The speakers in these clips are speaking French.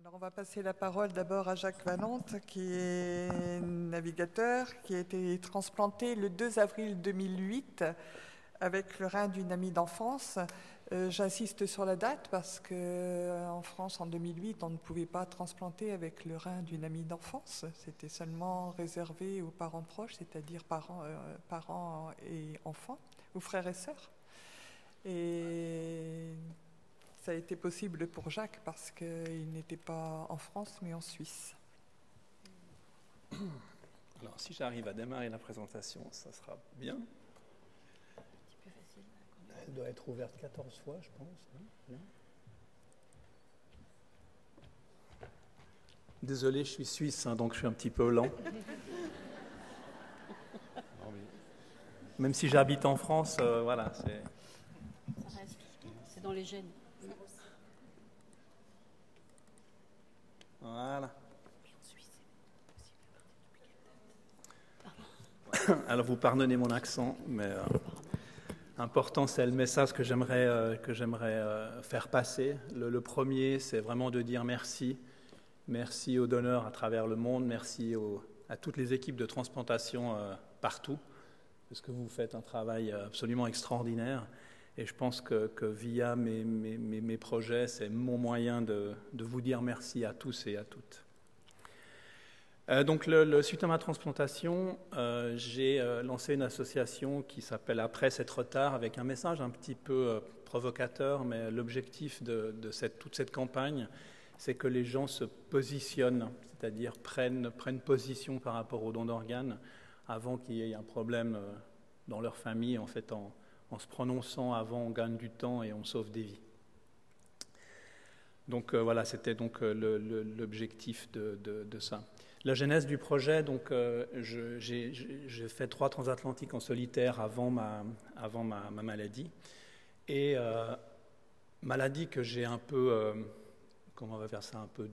Alors on va passer la parole d'abord à Jacques Valente, qui est navigateur, qui a été transplanté le 2 avril 2008 avec le rein d'une amie d'enfance. J'insiste sur la date parce qu'en France, en 2008, on ne pouvait pas transplanter avec le rein d'une amie d'enfance. C'était seulement réservé aux parents proches, c'est-à-dire parents et enfants, ou frères et sœurs. Et ça a été possible pour Jacques parce qu'il n'était pas en France, mais en Suisse. Alors, si j'arrive à démarrer la présentation, ça sera bien. Elle doit être ouverte 14 fois, je pense. Hein. Désolé, je suis suisse, hein, donc je suis un petit peu lent. Même si j'habite en France, voilà, c'est... Ça reste, c'est dans les gènes. Voilà. Alors vous pardonnez mon accent, mais important c'est le message que j'aimerais faire passer. Le premier, c'est vraiment de dire merci. Merci aux donneurs à travers le monde, merci à toutes les équipes de transplantation partout, parce que vous faites un travail absolument extraordinaire. Et je pense que via mes projets, c'est mon moyen de vous dire merci à tous et à toutes. Donc, suite à ma transplantation, j'ai lancé une association qui s'appelle Après c'est trop tard, avec un message un petit peu provocateur, mais l'objectif de toute cette campagne, c'est que les gens se positionnent, c'est-à-dire prennent position par rapport aux dons d'organes avant qu'il y ait un problème dans leur famille, en fait, en se prononçant avant, on gagne du temps et on sauve des vies. Donc voilà, c'était donc l'objectif de ça. La genèse du projet, donc j'ai fait 3 transatlantiques en solitaire avant ma maladie. Et maladie que j'ai un peu, comment on va faire ça, un peu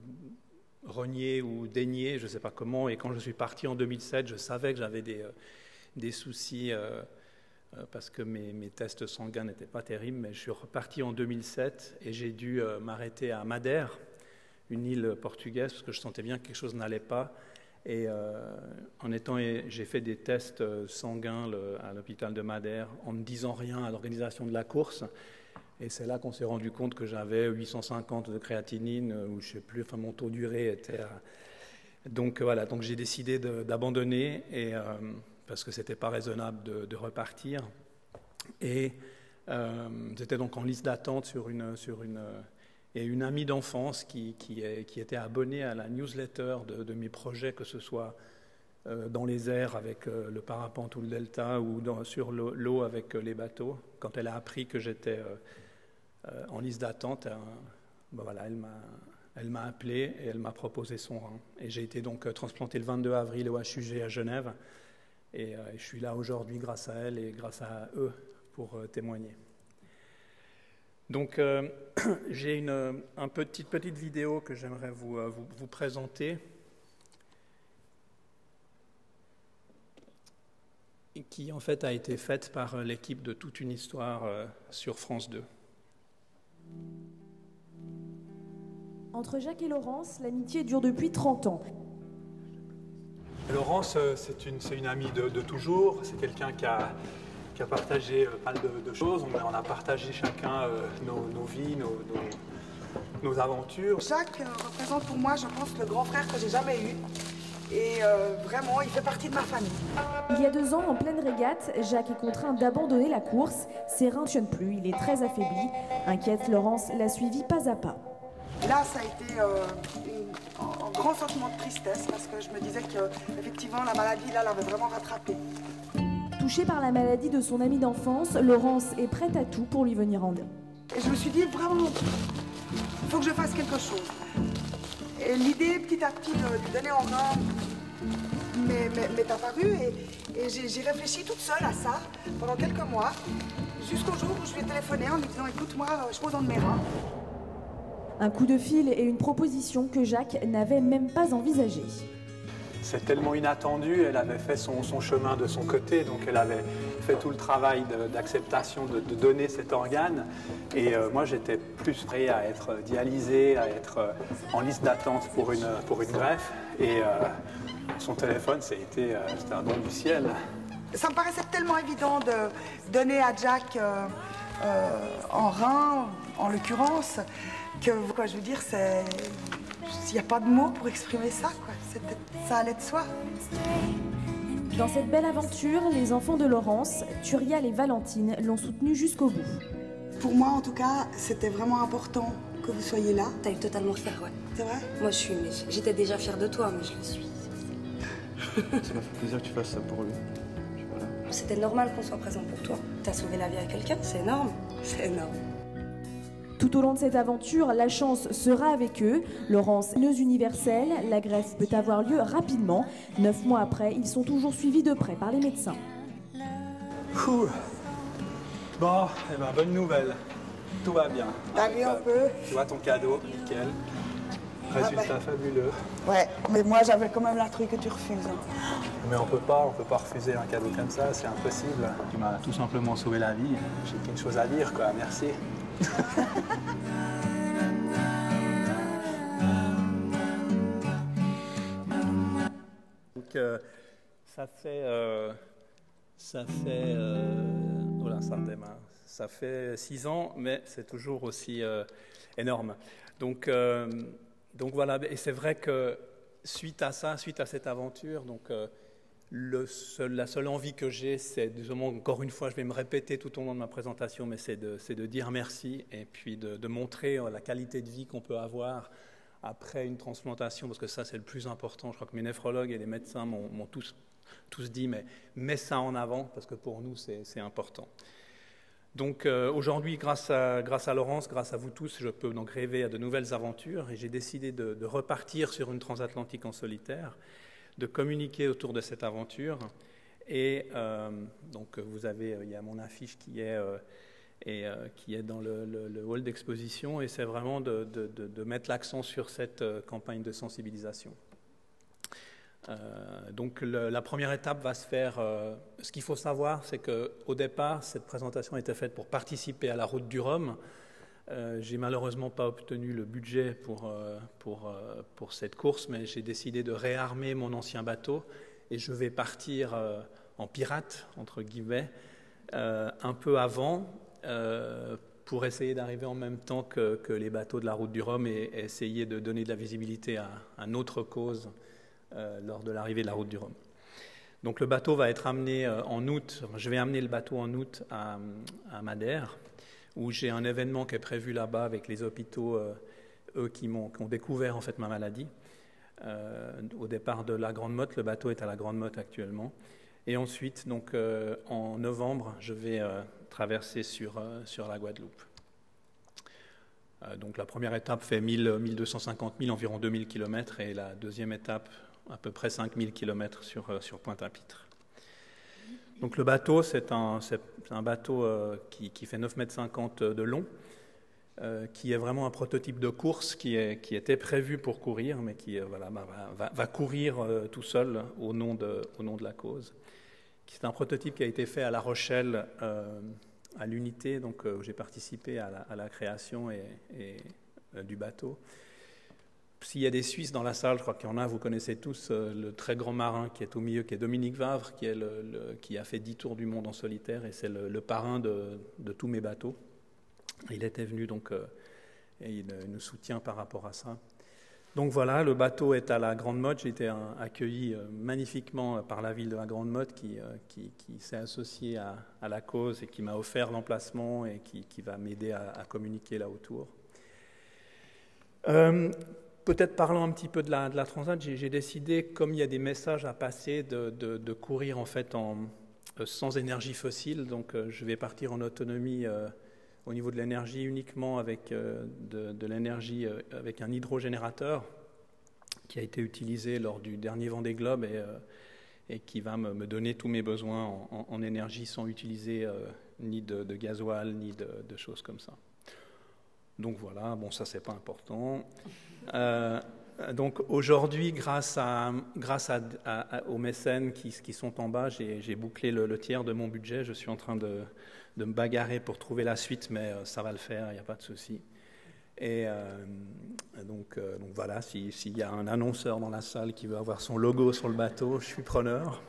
renié ou dénié, je ne sais pas comment. Et quand je suis parti en 2007, je savais que j'avais des soucis parce que mes tests sanguins n'étaient pas terribles, mais je suis reparti en 2007 et j'ai dû m'arrêter à Madère, une île portugaise, parce que je sentais bien que quelque chose n'allait pas. Et j'ai fait des tests sanguins à l'hôpital de Madère en ne disant rien à l'organisation de la course. Et c'est là qu'on s'est rendu compte que j'avais 850 de créatinine, ou je ne sais plus, enfin mon taux d'urée était... Donc voilà, donc j'ai décidé d'abandonner et... parce que ce n'était pas raisonnable de repartir. Et j'étais donc en liste d'attente et une amie d'enfance qui était abonnée à la newsletter de mes projets, que ce soit dans les airs avec le parapente ou le delta, ou sur l'eau avec les bateaux. Quand elle a appris que j'étais en liste d'attente, voilà, elle m'a appelé et elle m'a proposé son rein. Et j'ai été donc transplanté le 22 avril au HUG à Genève. Et je suis là aujourd'hui grâce à elle et grâce à eux pour témoigner. Donc j'ai une petite vidéo que j'aimerais vous présenter, et qui en fait a été faite par l'équipe de Toute une histoire sur France 2. Entre Jacques et Laurence, l'amitié dure depuis 30 ans. Laurence, c'est une amie de toujours. C'est quelqu'un qui a partagé pas mal de choses. On a partagé chacun nos vies, nos aventures. Jacques représente pour moi, je pense, le grand frère que j'ai jamais eu. Et vraiment, il fait partie de ma famille. Il y a 2 ans, en pleine régate, Jacques est contraint d'abandonner la course. Ses reins ne fonctionnent plus, il est très affaibli. Inquiète, Laurence l'a suivi pas à pas. Là, ça a été un grand sentiment de tristesse parce que je me disais qu'effectivement, la maladie, là, l'avait vraiment rattrapé. Touchée par la maladie de son amie d'enfance, Laurence est prête à tout pour lui venir en aide. Et je me suis dit, vraiment, il faut que je fasse quelque chose. Et l'idée, petit à petit, de lui donner en rein m'est apparue et j'ai réfléchi toute seule à ça pendant quelques mois, jusqu'au jour où je lui ai téléphoné en lui disant, écoute, moi, je pose en de mes reins. Un coup de fil et une proposition que Jacques n'avait même pas envisagée. c'est tellement inattendu, elle avait fait son chemin de son côté, donc elle avait fait tout le travail d'acceptation de donner cet organe. Et moi, j'étais plus prêt à être dialysé, à être en liste d'attente pour une greffe. Et son téléphone, c'était un don du ciel. Ça me paraissait tellement évident de donner à Jack en rein, en l'occurrence, que quoi, je veux dire, il n'y a pas de mots pour exprimer ça, quoi. Ça allait de soi. Dans cette belle aventure, les enfants de Laurence, Turial et Valentine, l'ont soutenue jusqu'au bout. Pour moi, en tout cas, c'était vraiment important que vous soyez là. T'as eu totalement fière, ouais. C'est vrai? Moi, j'étais déjà fière de toi, mais je le suis. Ça m'a fait plaisir que tu fasses ça pour lui. Voilà. C'était normal qu'on soit présent pour toi. T'as sauvé la vie à quelqu'un, c'est énorme. C'est énorme. Tout au long de cette aventure, la chance sera avec eux. Laurence, neuse universelle, la greffe peut avoir lieu rapidement. 9 mois après, ils sont toujours suivis de près par les médecins. Ouh. Bon, eh ben, bonne nouvelle. Tout va bien. Allez, on peut. Tu vois ton cadeau, nickel. Résultat fabuleux. Ouais, mais moi, j'avais quand même la trouille que tu refuses. Mais on peut pas refuser un cadeau comme ça, c'est impossible. Tu m'as tout simplement sauvé la vie. J'ai qu'une chose à dire, quoi. Merci. Donc, ça fait voilà, ça redémarre. Ça fait 6 ans, mais c'est toujours aussi énorme. Donc voilà, et c'est vrai que suite à ça, suite à cette aventure, donc la seule envie que j'ai, c'est justement, encore une fois, je vais me répéter tout au long de ma présentation, mais c'est de dire merci et puis de montrer la qualité de vie qu'on peut avoir après une transplantation, parce que ça, c'est le plus important. Je crois que mes néphrologues et les médecins m'ont tous dit, mais mets ça en avant, parce que pour nous, c'est important. Donc aujourd'hui, grâce à Laurence, grâce à vous tous, je peux donc rêver à de nouvelles aventures, et j'ai décidé de repartir sur une transatlantique en solitaire, de communiquer autour de cette aventure. Et donc vous avez, il y a mon affiche qui est dans le hall d'exposition, et c'est vraiment de mettre l'accent sur cette campagne de sensibilisation. Donc la première étape va se faire, ce qu'il faut savoir, c'est qu'au départ, cette présentation était faite pour participer à la route du Rhum. J'ai malheureusement pas obtenu le budget pour cette course, mais j'ai décidé de réarmer mon ancien bateau, et je vais partir en pirate, entre guillemets, un peu avant, pour essayer d'arriver en même temps que les bateaux de la route du Rhum, et essayer de donner de la visibilité à notre cause lors de l'arrivée de la route du Rhum. Donc le bateau va être amené en août, je vais amener le bateau en août à Madère, où j'ai un événement qui est prévu là-bas avec les hôpitaux, eux qui ont découvert en fait ma maladie. Au départ de la Grande Motte, le bateau est à la Grande Motte actuellement. Et ensuite, donc, en novembre, je vais traverser sur la Guadeloupe. Donc la première étape fait 1250 000, environ 2000 km, et la deuxième étape, à peu près 5000 km sur Pointe-à-Pitre. Donc le bateau, c'est un bateau qui fait 9,50 m de long, qui est vraiment un prototype de course qui était prévu pour courir, mais qui va courir tout seul au nom de la cause. C'est un prototype qui a été fait à La Rochelle, à l'unité, donc où j'ai participé à la création du bateau. S'il y a des Suisses dans la salle, je crois qu'il y en a, vous connaissez tous le très grand marin qui est au milieu, qui est Dominique Vavre, qui a fait 10 tours du monde en solitaire, et c'est le parrain de tous mes bateaux. Il était venu, donc, et il nous soutient par rapport à ça. Donc voilà, le bateau est à la Grande Motte. J'ai été accueilli magnifiquement par la ville de la Grande Motte qui s'est associée à la cause et qui m'a offert l'emplacement et qui va m'aider à communiquer là autour. Peut-être parlant un petit peu de la Transat, j'ai décidé, comme il y a des messages à passer, de courir en fait sans énergie fossile. Donc je vais partir en autonomie au niveau de l'énergie uniquement avec de l'énergie avec un hydrogénérateur qui a été utilisé lors du dernier Vendée Globe et qui va me donner tous mes besoins en énergie sans utiliser ni de gasoil ni de choses comme ça. Donc voilà, bon ça c'est pas important. Donc aujourd'hui, grâce aux mécènes qui sont en bas, j'ai bouclé le tiers de mon budget. Je suis en train de me bagarrer pour trouver la suite, mais ça va le faire, il n'y a pas de souci. Et donc voilà, s'il y a un annonceur dans la salle qui veut avoir son logo sur le bateau, je suis preneur.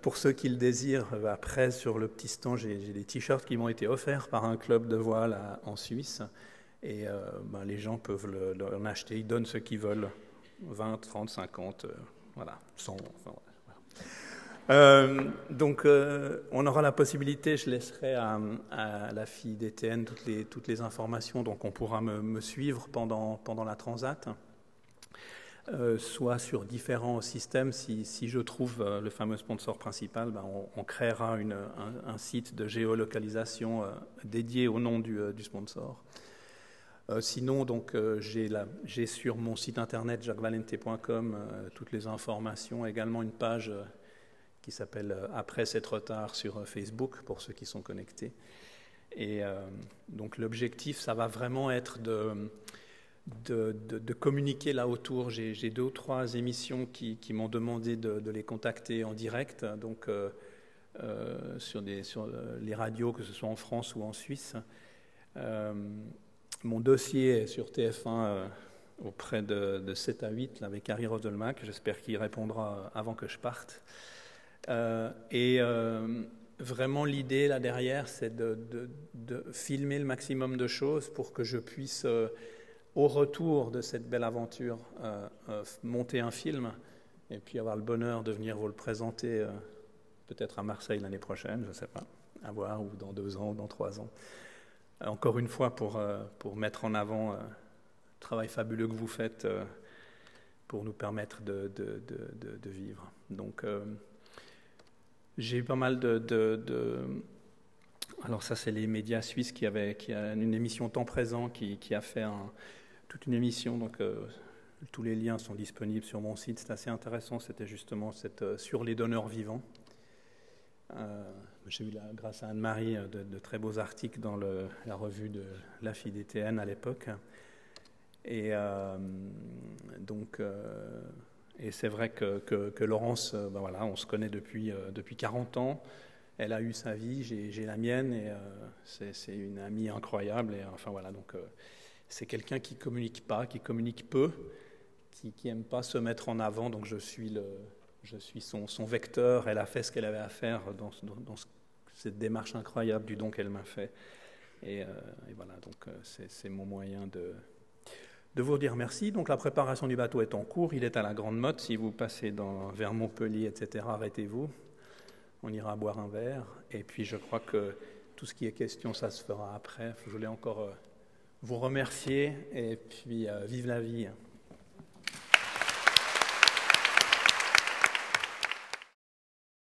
Pour ceux qui le désirent, après sur le petit stand, j'ai des t-shirts qui m'ont été offerts par un club de voile en Suisse. Et les gens peuvent en acheter, ils donnent ce qu'ils veulent, 20, 30, 50, voilà, 100. Enfin, voilà. Donc on aura la possibilité, je laisserai à la fille d'Étienne toutes les informations, donc on pourra me suivre pendant la transat, soit sur différents systèmes. Si je trouve le fameux sponsor principal, on créera un site de géolocalisation dédié au nom du sponsor. Sinon, donc, j'ai sur mon site internet jacquesvalente.com toutes les informations, également une page qui s'appelle « Après c'est trop tard » sur Facebook, pour ceux qui sont connectés. Et donc l'objectif, ça va vraiment être de communiquer là autour. J'ai 2 ou 3 émissions qui m'ont demandé de les contacter en direct, donc sur les radios, que ce soit en France ou en Suisse. Mon dossier est sur TF1 auprès de 7 à 8 là, avec Harry Roselmack. J'espère qu'il répondra avant que je parte. Vraiment, l'idée là derrière, c'est de filmer le maximum de choses pour que je puisse, au retour de cette belle aventure, monter un film et puis avoir le bonheur de venir vous le présenter peut-être à Marseille l'année prochaine, je ne sais pas, à voir, ou dans 2 ans ou dans 3 ans. Encore une fois, pour mettre en avant le travail fabuleux que vous faites pour nous permettre de vivre. Donc, j'ai eu pas mal alors ça, c'est les médias suisses qui a une émission Temps Présent qui a fait toute une émission. Donc, tous les liens sont disponibles sur mon site. C'est assez intéressant. C'était justement sur les donneurs vivants. J'ai eu, grâce à Anne-Marie, de très beaux articles dans la revue de La Fille d'Étienne à l'époque. Et et c'est vrai que Laurence, voilà, on se connaît depuis 40 ans. Elle a eu sa vie, j'ai la mienne, et c'est une amie incroyable. Et enfin voilà, donc c'est quelqu'un qui communique pas, qui communique peu, qui aime pas se mettre en avant. Donc je suis son vecteur. Elle a fait ce qu'elle avait à faire dans cette démarche incroyable du don qu'elle m'a fait. Et voilà, donc c'est mon moyen de vous dire merci. Donc la préparation du bateau est en cours, il est à la Grande Motte. Si vous passez vers Montpellier, etc., arrêtez-vous. On ira boire un verre. Et puis je crois que tout ce qui est question, ça se fera après. Je voulais encore vous remercier et puis vive la vie.